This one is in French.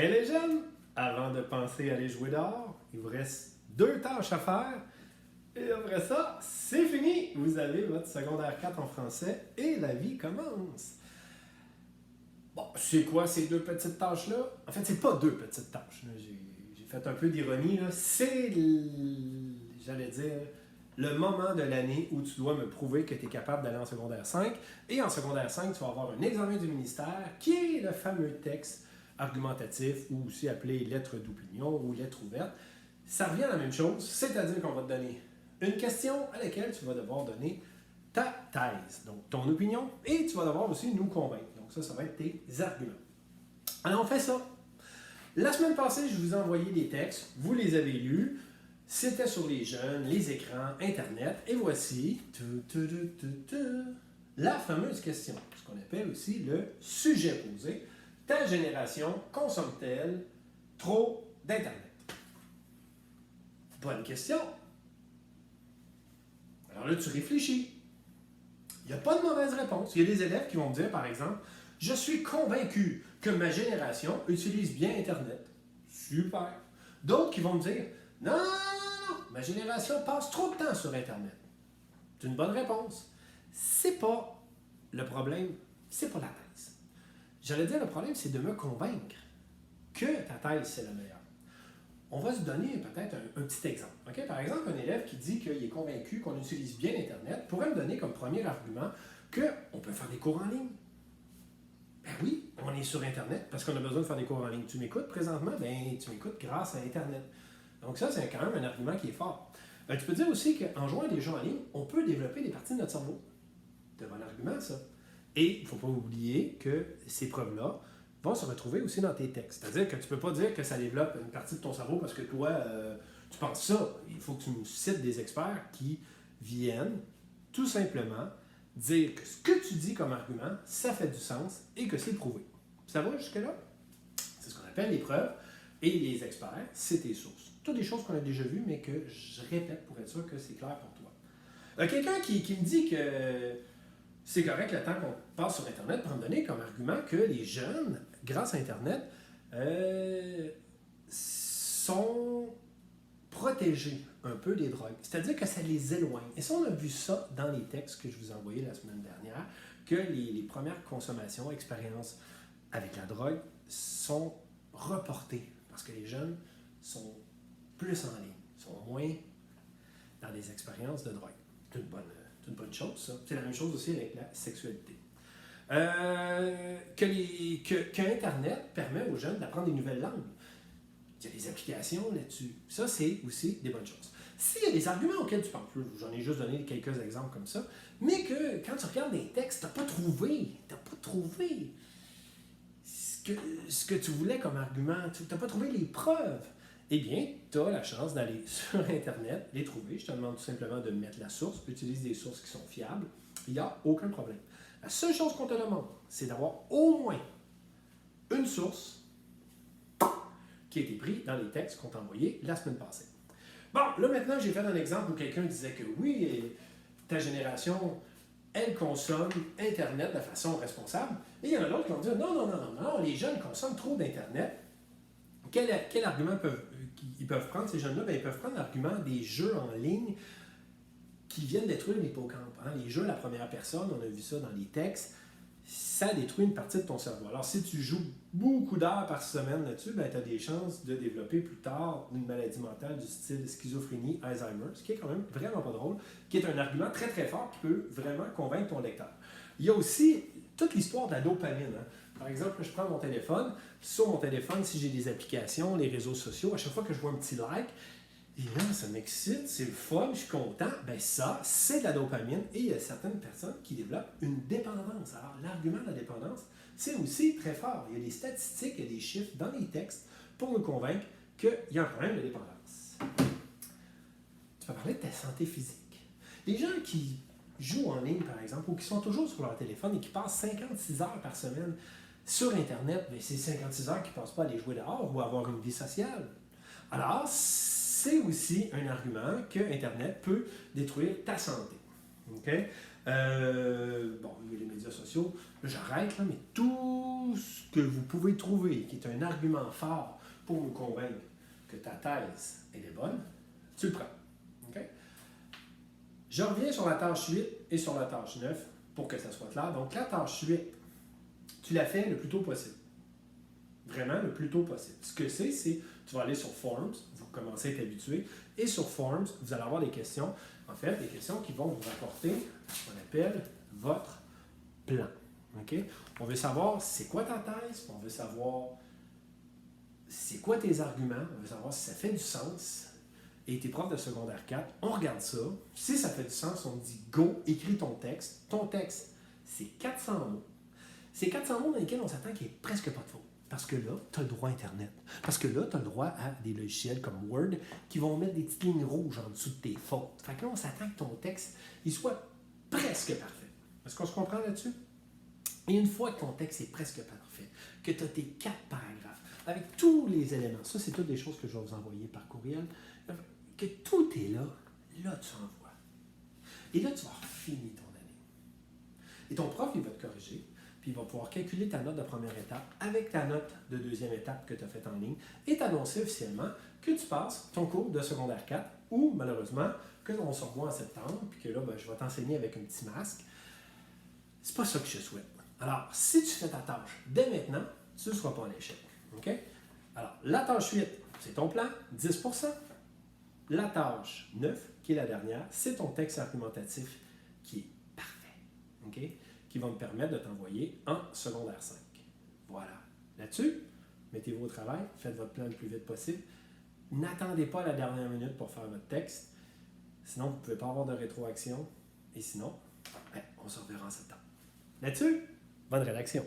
Hey les jeunes, avant de penser à aller jouer dehors, il vous reste 2 tâches à faire. Et après ça, c'est fini! Vous avez votre secondaire 4 en français et la vie commence. Bon, c'est quoi ces 2 petites tâches-là? En fait, c'est pas 2 petites tâches. J'ai fait un peu d'ironie. C'est, j'allais dire, le moment de l'année où tu dois me prouver que tu es capable d'aller en secondaire 5. Et en secondaire 5, tu vas avoir un examen du ministère qui est le fameux texte argumentatif ou aussi appelé lettre d'opinion ou lettre ouverte. Ça revient à la même chose, c'est-à-dire qu'on va te donner une question à laquelle tu vas devoir donner ta thèse, donc ton opinion, et tu vas devoir aussi nous convaincre. Donc ça va être tes arguments. Alors on fait ça. La semaine passée, je vous ai envoyé des textes, vous les avez lus, c'était sur les jeunes, les écrans, Internet, et voici la fameuse question, ce qu'on appelle aussi le sujet posé. Ta génération consomme-t-elle trop d'Internet? Bonne question. Alors là, tu réfléchis. Il n'y a pas de mauvaise réponse. Il y a des élèves qui vont me dire, par exemple, je suis convaincu que ma génération utilise bien Internet. Super. D'autres qui vont me dire, non, ma génération passe trop de temps sur Internet. C'est une bonne réponse. C'est pas le problème, c'est pas la thèse. J'allais dire, le problème, c'est de me convaincre que ta thèse, c'est la meilleure. On va se donner peut-être un petit exemple. Okay? Par exemple, un élève qui dit qu'il est convaincu qu'on utilise bien Internet pourrait me donner comme premier argument qu'on peut faire des cours en ligne. Ben oui, on est sur Internet parce qu'on a besoin de faire des cours en ligne. Tu m'écoutes présentement? Ben tu m'écoutes grâce à Internet. Donc ça, c'est quand même un argument qui est fort. Tu peux dire aussi qu'en jouant à des jeux en ligne, on peut développer des parties de notre cerveau. C'est un bon argument, ça. Et il ne faut pas oublier que ces preuves-là vont se retrouver aussi dans tes textes. C'est-à-dire que tu ne peux pas dire que ça développe une partie de ton cerveau parce que toi, tu penses ça. Il faut que tu nous cites des experts qui viennent tout simplement dire que ce que tu dis comme argument, ça fait du sens et que c'est prouvé. Ça va jusque-là? C'est ce qu'on appelle les preuves. Et les experts, c'est tes sources. Toutes des choses qu'on a déjà vues, mais que je répète pour être sûr que c'est clair pour toi. Quelqu'un qui me dit que c'est correct le temps qu'on passe sur Internet pour me donner comme argument que les jeunes, grâce à Internet, sont protégés un peu des drogues. C'est-à-dire que ça les éloigne. Et ça, on a vu ça dans les textes que je vous ai envoyés la semaine dernière, que les premières consommations, expériences avec la drogue sont reportées parce que les jeunes sont plus en ligne, sont moins dans des expériences de drogue. C'est une bonne chose, ça. C'est la même chose aussi avec la sexualité. Que Internet permet aux jeunes d'apprendre des nouvelles langues. Il y a des applications là-dessus. Ça, c'est aussi des bonnes choses. S'il y a des arguments auxquels tu penses, j'en ai juste donné quelques exemples comme ça, mais que quand tu regardes des textes, tu n'as pas trouvé ce que tu voulais comme argument, tu n'as pas trouvé les preuves, eh bien, tu as la chance d'aller sur Internet, les trouver. Je te demande tout simplement de mettre la source, utilise des sources qui sont fiables. Il n'y a aucun problème. La seule chose qu'on te demande, c'est d'avoir au moins une source qui a été prise dans les textes qu'on t'a envoyés la semaine passée. Bon, là maintenant, j'ai fait un exemple où quelqu'un disait que oui, ta génération, elle consomme Internet de façon responsable. Et il y en a d'autres qui vont dire non, les jeunes consomment trop d'Internet. Quel argument ils peuvent prendre, ces jeunes-là? Bien, ils peuvent prendre l'argument des jeux en ligne qui viennent détruire l'hippocampe. Hein? Les jeux à la première personne, on a vu ça dans les textes, ça détruit une partie de ton cerveau. Alors, si tu joues beaucoup d'heures par semaine là-dessus, ben, tu as des chances de développer plus tard une maladie mentale du style schizophrénie, Alzheimer, ce qui est quand même vraiment pas drôle, qui est un argument très très fort qui peut vraiment convaincre ton lecteur. Il y a aussi toute l'histoire de la dopamine. Hein? Par exemple, je prends mon téléphone, sur mon téléphone, si j'ai des applications, les réseaux sociaux, à chaque fois que je vois un petit like, et là, ça m'excite, c'est le fun, je suis content. Ben ça, c'est de la dopamine et il y a certaines personnes qui développent une dépendance. Alors, l'argument de la dépendance, c'est aussi très fort. Il y a des statistiques, il y a des chiffres dans les textes pour nous convaincre qu'il y a un problème de dépendance. Tu vas parler de ta santé physique. Les gens qui jouent en ligne, par exemple, ou qui sont toujours sur leur téléphone et qui passent 56 heures par semaine sur Internet, bien, c'est 56 heures qui ne passent pas à aller jouer dehors ou à avoir une vie sociale. Alors, c'est aussi un argument que Internet peut détruire ta santé. Okay? Bon, il y a les médias sociaux. Là, j'arrête, là, mais tout ce que vous pouvez trouver qui est un argument fort pour nous convaincre que ta thèse, elle est bonne, tu le prends. OK? Je reviens sur la tâche 8 et sur la tâche 9 pour que ça soit clair. Donc, la tâche 8, tu la fais le plus tôt possible. Vraiment le plus tôt possible. Ce que c'est tu vas aller sur Forms, vous commencez à être habitué, et sur Forms, vous allez avoir des questions, en fait, des questions qui vont vous rapporter ce qu'on appelle votre plan. OK? On veut savoir c'est quoi ta thèse, on veut savoir c'est quoi tes arguments, on veut savoir si ça fait du sens. Et tes profs de secondaire 4, on regarde ça. Si ça fait du sens, on dit go, écris ton texte. Ton texte, c'est 400 mots. C'est 400 mots dans lesquels on s'attend qu'il n'y ait presque pas de faute. Parce que là, tu as le droit à Internet. Parce que là, tu as le droit à des logiciels comme Word qui vont mettre des petites lignes rouges en dessous de tes fautes. Fait que là, on s'attend que ton texte il soit presque parfait. Est-ce qu'on se comprend là-dessus? Et une fois que ton texte est presque parfait, que tu as tes 4 paragraphes, avec tous les éléments, ça, c'est toutes des choses que je vais vous envoyer par courriel, que tout est là, là, tu envoies. Et là, tu vas finir ton année. Et ton prof, il va te corriger. Puis il va pouvoir calculer ta note de première étape avec ta note de deuxième étape que tu as faite en ligne et t'annoncer officiellement que tu passes ton cours de secondaire 4 ou, malheureusement, que on se revoit en septembre puis que là, ben, je vais t'enseigner avec un petit masque. C'est pas ça que je souhaite. Alors, si tu fais ta tâche dès maintenant, tu ne seras pas en échec. OK? Alors, la tâche 8, c'est ton plan, 10%. La tâche 9, qui est la dernière, c'est ton texte argumentatif qui est parfait. OK? Qui va me permettre de t'envoyer en secondaire 5. Voilà. Là-dessus, mettez-vous au travail, faites votre plan le plus vite possible. N'attendez pas la dernière minute pour faire votre texte. Sinon, vous ne pouvez pas avoir de rétroaction. Et sinon, on se reverra en septembre. Là-dessus, bonne rédaction.